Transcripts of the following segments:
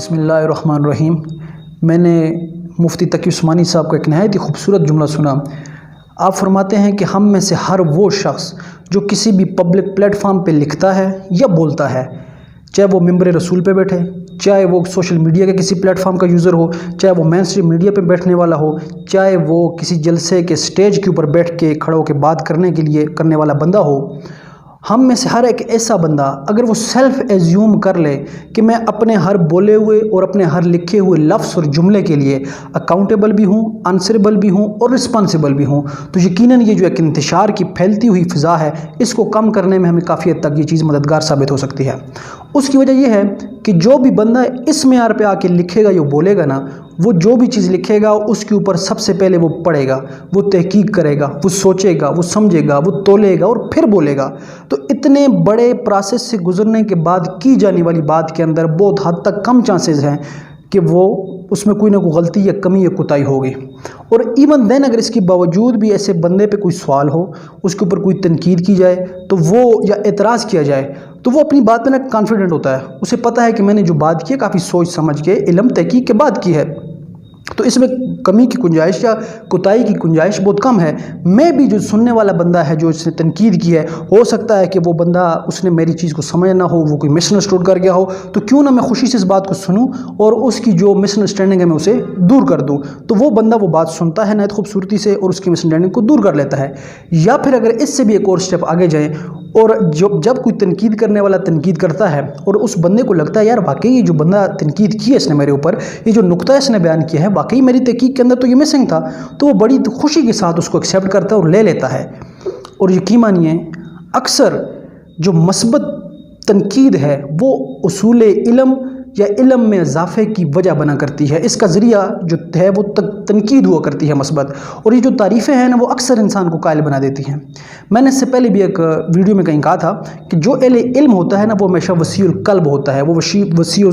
بسم اللہ الرحمن الرحیم۔ میں نے مفتی تقی عثمانی صاحب کا ایک نہایت ہی خوبصورت جملہ سنا۔ آپ فرماتے ہیں کہ ہم میں سے ہر وہ شخص جو کسی بھی پبلک پلیٹ فارم پہ لکھتا ہے یا بولتا ہے، چاہے وہ ممبر رسول پہ بیٹھے، چاہے وہ سوشل میڈیا کے کسی پلیٹ فارم کا یوزر ہو، چاہے وہ مین اسٹریم میڈیا پہ بیٹھنے والا ہو، چاہے وہ کسی جلسے کے سٹیج کے اوپر بیٹھ کے کھڑا ہو کے بات کرنے والا بندہ ہو، ہم میں سے ہر ایک ایسا بندہ اگر وہ سیلف ایزیوم کر لے کہ میں اپنے ہر بولے ہوئے اور اپنے ہر لکھے ہوئے لفظ اور جملے کے لیے اکاؤنٹیبل بھی ہوں، آنسریبل بھی ہوں اور رسپانسیبل بھی ہوں، تو یقیناً یہ جو ایک انتشار کی پھیلتی ہوئی فضا ہے، اس کو کم کرنے میں ہمیں کافی حد تک یہ چیز مددگار ثابت ہو سکتی ہے۔ اس کی وجہ یہ ہے کہ جو بھی بندہ اس معیار پہ آ کے لکھے گا یا بولے گا نا، وہ جو بھی چیز لکھے گا اس کے اوپر سب سے پہلے وہ پڑھے گا، وہ تحقیق کرے گا، وہ سوچے گا، وہ سمجھے گا، وہ تولے گا اور پھر بولے گا۔ تو اتنے بڑے پروسیس سے گزرنے کے بعد کی جانے والی بات کے اندر بہت حد تک کم چانسز ہیں کہ وہ اس میں کوئی نہ کوئی غلطی یا کمی یا کوتاہی ہوگی۔ اور ایون دین اگر اس کے باوجود بھی ایسے بندے پہ کوئی سوال ہو، اس کے اوپر کوئی تنقید کی جائے تو وہ یا اعتراض کیا جائے تو وہ اپنی بات میں کانفیڈنٹ ہوتا ہے، اسے پتہ ہے کہ میں نے جو بات کی ہے کافی سوچ سمجھ کے علم تحقیق کے بعد کی ہے، تو اس میں کمی کی گنجائش یا کوتاہی کی گنجائش بہت کم ہے۔ میں بھی جو سننے والا بندہ ہے جو اس نے تنقید کی ہے، ہو سکتا ہے کہ وہ بندہ اس نے میری چیز کو سمجھ نہ ہو، وہ کوئی مس انڈرسٹوڈ کر گیا ہو، تو کیوں نہ میں خوشی سے اس بات کو سنوں اور اس کی جو مس انڈرسٹینڈنگ ہے میں اسے دور کر دوں۔ تو وہ بندہ وہ بات سنتا ہے نہایت خوبصورتی سے اور اس کی مس انڈرسٹینڈنگ کو دور کر لیتا ہے۔ یا پھر اگر اس سے بھی ایک اور سٹیپ آگے جائیں اور جب کوئی تنقید کرنے والا تنقید کرتا ہے اور اس بندے کو لگتا ہے یار واقعی یہ جو بندہ تنقید کی ہے اس نے میرے اوپر، یہ جو نقطہ اس نے بیان کیا ہے واقعی میری تحقیق کے اندر تو یہ مسنگ تھا، تو وہ بڑی خوشی کے ساتھ اس کو ایکسیپٹ کرتا ہے اور لے لیتا ہے۔ اور یقین مانیے اکثر جو مثبت تنقید ہے وہ اصول علم یا علم میں اضافے کی وجہ بنا کرتی ہے، اس کا ذریعہ جو ہے وہ تنقید ہوا کرتی ہے مثبت، اور یہ جو تعریفیں ہیں نا وہ اکثر انسان کو قائل بنا دیتی ہیں۔ میں نے اس سے پہلے بھی ایک ویڈیو میں کہیں کہا تھا کہ جو اہل علم ہوتا ہے نا وہ ہمیشہ وسیع القلب ہوتا ہے، وہ وسیع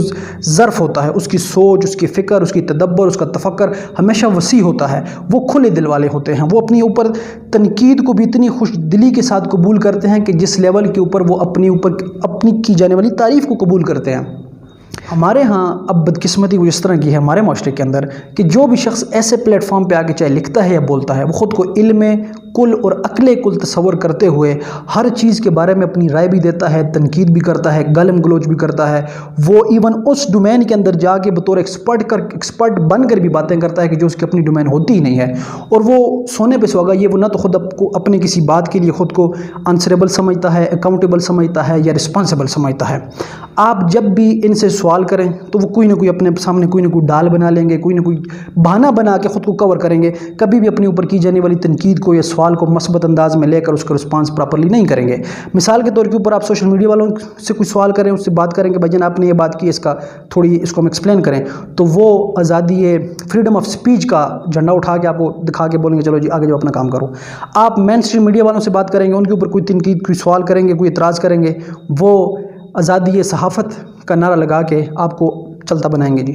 ظرف ہوتا ہے، اس کی سوچ، اس کی فکر، اس کی تدبر، اس کا تفکر ہمیشہ وسیع ہوتا ہے، وہ کھلے دل والے ہوتے ہیں، وہ اپنی اوپر تنقید کو بھی اتنی خوش دلی کے ساتھ قبول کرتے ہیں کہ جس لیول کے اوپر وہ اپنی کی جانے والی تعریف کو قبول کرتے ہیں۔ ہمارے ہاں اب بدقسمتی کو اس طرح کی ہے ہمارے معاشرے کے اندر کہ جو بھی شخص ایسے پلیٹ فارم پہ آگے چاہے لکھتا ہے یا بولتا ہے، وہ خود کو علم کل اور عقل کل تصور کرتے ہوئے ہر چیز کے بارے میں اپنی رائے بھی دیتا ہے، تنقید بھی کرتا ہے، گالم گلوچ بھی کرتا ہے، وہ ایون اس ڈومین کے اندر جا کے بطور ایکسپرٹ بن کر بھی باتیں کرتا ہے کہ جو اس کی اپنی ڈومین ہوتی ہی نہیں ہے، اور وہ سونے پہ سوگا یہ وہ نہ تو خود اپنے کسی بات کے لیے خود کو آنسریبل سمجھتا ہے، اکاؤنٹیبل سمجھتا ہے یا رسپانسیبل سمجھتا ہے۔ آپ جب بھی ان سے سوال کریں تو وہ کوئی نہ کوئی اپنے سامنے کوئی نہ کوئی ڈال بنا لیں گے، کوئی نہ کوئی بہانہ بنا کے خود کو کور کریں گے، کبھی بھی اپنے اوپر کی جانے والی تنقید کو یا سوال کو مثبت انداز میں لے کر اس کا رسپانس پراپرلی نہیں کریں گے۔ مثال کے طور کے اوپر آپ سوشل میڈیا والوں سے کوئی سوال کریں، اس سے بات کریں کہ بھائی جان آپ نے یہ بات کی، اس کو ہم ایکسپلین کریں، تو وہ آزادی فریڈم آف سپیچ کا جھنڈا اٹھا کے آپ کو دکھا کے بولیں گے چلو جی آگے جو اپنا کام کرو۔ آپ مین اسٹریم میڈیا والوں سے بات کریں گے، ان کے اوپر کوئی تنقید کوئی سوال کریں گے، کوئی اعتراض کریں گے، وہ آزادی صحافت کا نعرہ لگا کے آپ کو چلتا بنائیں گے۔ جی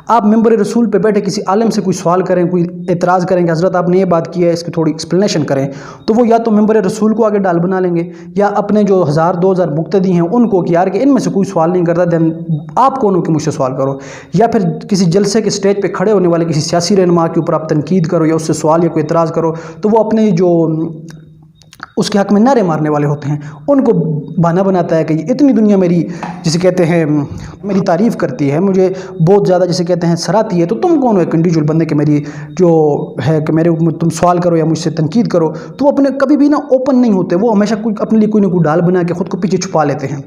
آپ ممبر رسول پہ بیٹھے کسی عالم سے کوئی سوال کریں، کوئی اعتراض کریں کہ حضرت آپ نے یہ بات کی ہے، اس کی تھوڑی ایکسپلینیشن کریں، تو وہ یا تو ممبر رسول کو آگے ڈال بنا لیں گے یا اپنے جو 1000-2000 مقتدی ہیں ان کو کہ یار کہ ان میں سے کوئی سوال نہیں کرتا دین آپ کون ہو کہ مجھ سے سوال کرو، یا پھر کسی جلسے کے سٹیج پہ کھڑے ہونے والے کسی سیاسی رہنما کے اوپر آپ تنقید کرو یا اس سے سوال یا کوئی اعتراض کرو، تو وہ اپنے جو اس کے حق میں نعرے مارنے والے ہوتے ہیں ان کو بہانہ بناتا ہے کہ اتنی دنیا میری جسے کہتے ہیں میری تعریف کرتی ہے، مجھے بہت زیادہ جسے کہتے ہیں سراہتی ہے، تو تم کون ہو ایک انڈیویجول بندے کہ میری جو ہے کہ میرے تم سوال کرو یا مجھ سے تنقید کرو۔ تو وہ اپنے کبھی بھی نا اوپن نہیں ہوتے، وہ ہمیشہ اپنے لیے کوئی نہ کوئی ڈال بنا کے خود کو پیچھے چھپا لیتے ہیں۔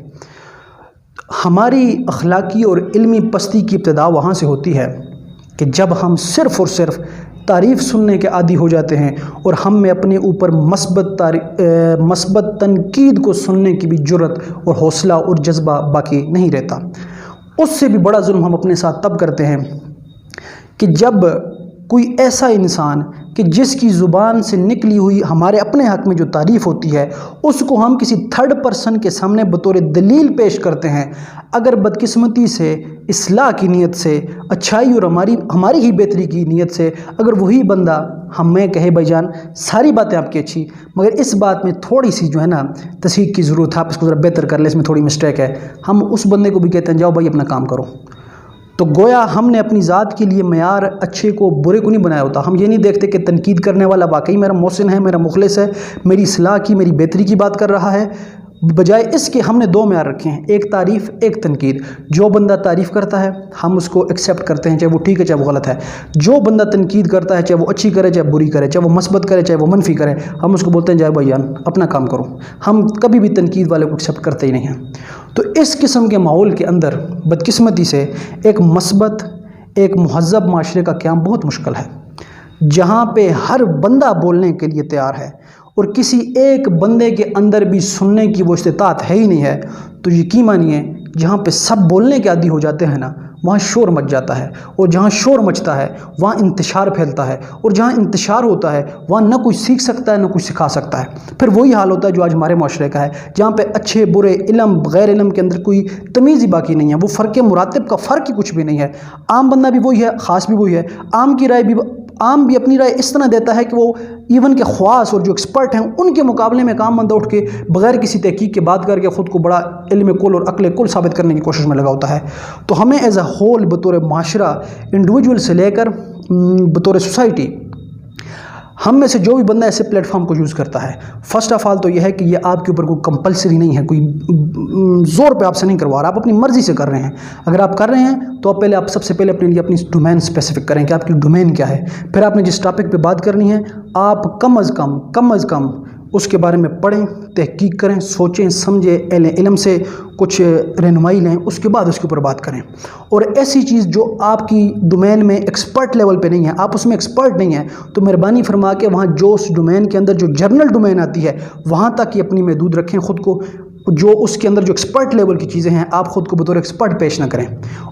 ہماری اخلاقی اور علمی پستی کی ابتدا وہاں سے ہوتی ہے کہ جب ہم صرف اور صرف تعریف سننے کے عادی ہو جاتے ہیں اور ہم میں اپنے اوپر مثبت تنقید کو سننے کی بھی جرت اور حوصلہ اور جذبہ باقی نہیں رہتا۔ اس سے بھی بڑا ظلم ہم اپنے ساتھ تب کرتے ہیں کہ جب کوئی ایسا انسان کہ جس کی زبان سے نکلی ہوئی ہمارے اپنے حق میں جو تعریف ہوتی ہے اس کو ہم کسی تھرڈ پرسن کے سامنے بطور دلیل پیش کرتے ہیں، اگر بدقسمتی سے اصلاح کی نیت سے، اچھائی اور ہماری ہی بہتری کی نیت سے اگر وہی بندہ ہمیں کہے بھائی جان ساری باتیں آپ کی اچھی مگر اس بات میں تھوڑی سی جو ہے نا تصحیح کی ضرورت ہے، آپ اس کو ذرا بہتر کر لیں، اس میں تھوڑی مسٹیک ہے، ہم اس بندے کو بھی کہتے ہیں جاؤ بھائی اپنا کام کرو، تو گویا ہم نے اپنی ذات کے لیے معیار اچھے کو برے کو نہیں بنایا ہوتا. ہم یہ نہیں دیکھتے کہ تنقید کرنے والا واقعی میرا محسن ہے, میرا مخلص ہے, میری اصلاح کی, میری بہتری کی بات کر رہا ہے. بجائے اس کے ہم نے دو معیار رکھے ہیں, ایک تعریف, ایک تنقید. جو بندہ تعریف کرتا ہے ہم اس کو ایکسیپٹ کرتے ہیں, چاہے وہ ٹھیک ہے چاہے وہ غلط ہے. جو بندہ تنقید کرتا ہے, چاہے وہ اچھی کرے چاہے بری کرے, چاہے وہ مثبت کرے چاہے وہ منفی کرے, ہم اس کو بولتے ہیں جائے بھائی جان اپنا کام کرو. ہم کبھی بھی تنقید والے کو ایکسیپٹ کرتے ہی نہیں ہیں. تو اس قسم کے ماحول کے اندر بدقسمتی سے ایک مثبت, ایک مہذب معاشرے کا قیام بہت مشکل ہے, جہاں پہ ہر بندہ بولنے کے لیے تیار ہے اور کسی ایک بندے کے اندر بھی سننے کی وہ استطاعت ہے ہی نہیں ہے. تو یقین مانیے جہاں پہ سب بولنے کے عادی ہو جاتے ہیں نا, وہاں شور مچ جاتا ہے, اور جہاں شور مچتا ہے وہاں انتشار پھیلتا ہے, اور جہاں انتشار ہوتا ہے وہاں نہ کوئی سیکھ سکتا ہے نہ کوئی سکھا سکتا ہے. پھر وہی حال ہوتا ہے جو آج ہمارے معاشرے کا ہے, جہاں پہ اچھے برے, علم غیر علم کے اندر کوئی تمیز ہی باقی نہیں ہے. وہ فرق مراتب کا فرق ہی کچھ بھی نہیں ہے. عام بندہ بھی وہی ہے, خاص بھی وہی ہے. عام بھی اپنی رائے اس طرح دیتا ہے کہ وہ ایون کے خواص اور جو ایکسپرٹ ہیں ان کے مقابلے میں کام بندہ اٹھ کے بغیر کسی تحقیق کے بات کر کے خود کو بڑا علم کل اور عقل کل ثابت کرنے کی کوشش میں لگا ہوتا ہے. تو ہمیں ایز اے ہول بطور معاشرہ, انڈیویجول سے لے کر بطور سوسائٹی, ہم میں سے جو بھی بندہ ایسے پلیٹ فارم کو یوز کرتا ہے, فرسٹ آف آل تو یہ ہے کہ یہ آپ کے اوپر کوئی کمپلسری نہیں ہے, کوئی زور پہ آپ سے نہیں کروا رہا, آپ اپنی مرضی سے کر رہے ہیں. اگر آپ کر رہے ہیں تو آپ سب سے پہلے اپنے لیے اپنی ڈومین اسپیسیفک کریں کہ آپ کی ڈومین کیا ہے. پھر آپ نے جس ٹاپک پہ بات کرنی ہے آپ کم از کم اس کے بارے میں پڑھیں, تحقیق کریں, سوچیں, سمجھیں, علم سے کچھ رہنمائی لیں, اس کے بعد اس کے اوپر بات کریں. اور ایسی چیز جو آپ کی ڈومین میں ایکسپرٹ لیول پہ نہیں ہے, آپ اس میں ایکسپرٹ نہیں ہیں, تو مہربانی فرما کے وہاں جو اس ڈومین کے اندر جو جرنل ڈومین آتی ہے وہاں تک ہی اپنی محدود رکھیں خود کو. جو اس کے اندر جو ایکسپرٹ لیول کی چیزیں ہیں آپ خود کو بطور ایکسپرٹ پیش نہ کریں.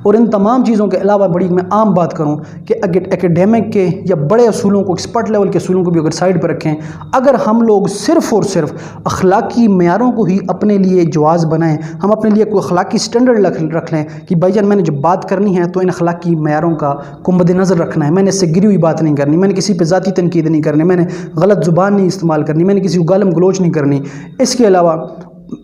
اور ان تمام چیزوں کے علاوہ بڑی میں عام بات کروں کہ ایکیڈیمک کے یا بڑے اصولوں کو, ایکسپرٹ لیول کے اصولوں کو بھی اگر سائڈ پہ رکھیں, اگر ہم لوگ صرف اور صرف اخلاقی معیاروں کو ہی اپنے لیے جواز بنائیں, ہم اپنے لیے کوئی اخلاقی سٹینڈرڈ رکھ لیں کہ بھائی جان میں نے جب بات کرنی ہے تو ان اخلاقی معیاروں کو مد نظر رکھنا ہے, میں نے اس سے گری ہوئی بات نہیں کرنی, میں نے کسی پہ ذاتی تنقید نہیں کرنی, میں نے غلط زبان نہیں استعمال کرنی, میں نے کسی کو گالم گلوچ نہیں کرنی. اس کے علاوہ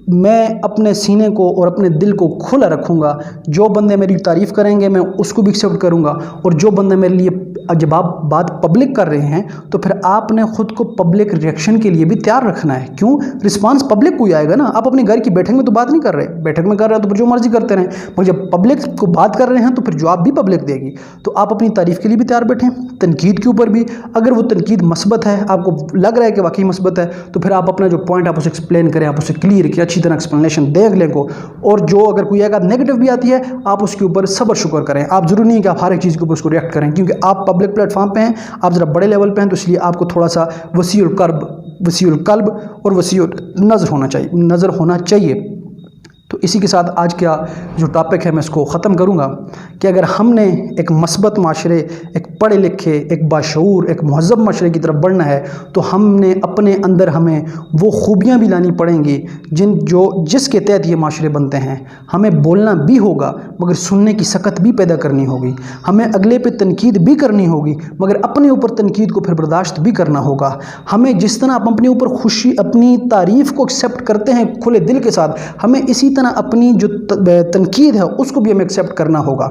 میں اپنے سینے کو اور اپنے دل کو کھلا رکھوں گا. جو بندے میری تعریف کریں گے میں اس کو بھی ایکسیپٹ کروں گا, اور جو بندے میرے لیے, جب آپ بات پبلک کر رہے ہیں تو پھر آپ نے خود کو پبلک ریئیکشن کے لیے بھی تیار رکھنا ہے. کیوں؟ رسپانس پبلک کو ہی آئے گا نا. آپ اپنے گھر کی بیٹھک میں تو بات نہیں کر رہے, بیٹھک میں کر رہے ہیں تو پھر جو مرضی کرتے رہیں, مگر جب پبلک کو بات کر رہے ہیں تو پھر جواب بھی پبلک دے گی. تو آپ اپنی تعریف کے لیے بھی تیار بیٹھیں, تنقید کے اوپر بھی. اگر وہ تنقید مثبت ہے, آپ کو لگ رہا ہے کہ واقعی مثبت ہے, تو پھر آپ اپنا جو پوائنٹ آپ اسے ایکسپلین کریں, آپ اسے کلیئر کہ اچھی طرح ایکسپلینیشن دیکھ لیں کو. اور جو اگر کوئی ایک نیگیٹو بھی آتی ہے آپ اس کے اوپر صبر شکر کریں. آپ ضروری نہیں کہ آپ ہر ایک چیز کے اوپر اس کو ریئیکٹ کریں, کیونکہ آپ پبلک پلیٹ فارم پہ ہیں, آپ ذرا بڑے لیول پہ ہیں, تو اس لیے آپ کو تھوڑا سا وسیع القلب اور وسیع نظر ہونا چاہیے. تو اسی کے ساتھ آج کا جو ٹاپک ہے میں اس کو ختم کروں گا کہ اگر ہم نے ایک مثبت معاشرے, ایک پڑھے لکھے, ایک باشعور, ایک مہذب معاشرے کی طرف بڑھنا ہے تو ہم نے اپنے اندر ہمیں وہ خوبیاں بھی لانی پڑیں گی جس کے تحت یہ معاشرے بنتے ہیں. ہمیں بولنا بھی ہوگا مگر سننے کی سکت بھی پیدا کرنی ہوگی. ہمیں اگلے پہ تنقید بھی کرنی ہوگی مگر اپنے اوپر تنقید کو پھر برداشت بھی کرنا ہوگا. ہمیں جس طرح آپ اپنے اوپر اپنی تعریف کو ایکسیپٹ کرتے ہیں کھلے دل کے ساتھ, ہمیں اسی طرح اپنی جو تنقید ہے اس کو بھی ہمیں ایکسیپٹ کرنا ہوگا.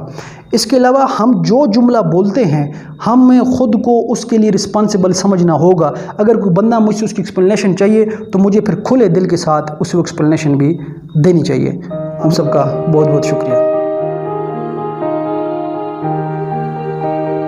اس کے علاوہ ہم جو جملہ بولتے ہیں ہمیں خود کو اس کے لیے رسپانسبل سمجھنا ہوگا. اگر کوئی بندہ مجھ سے اس کی ایکسپلینیشن چاہیے تو مجھے پھر کھلے دل کے ساتھ اسے ایکسپلینیشن بھی دینی چاہیے. ہم سب کا بہت بہت شکریہ.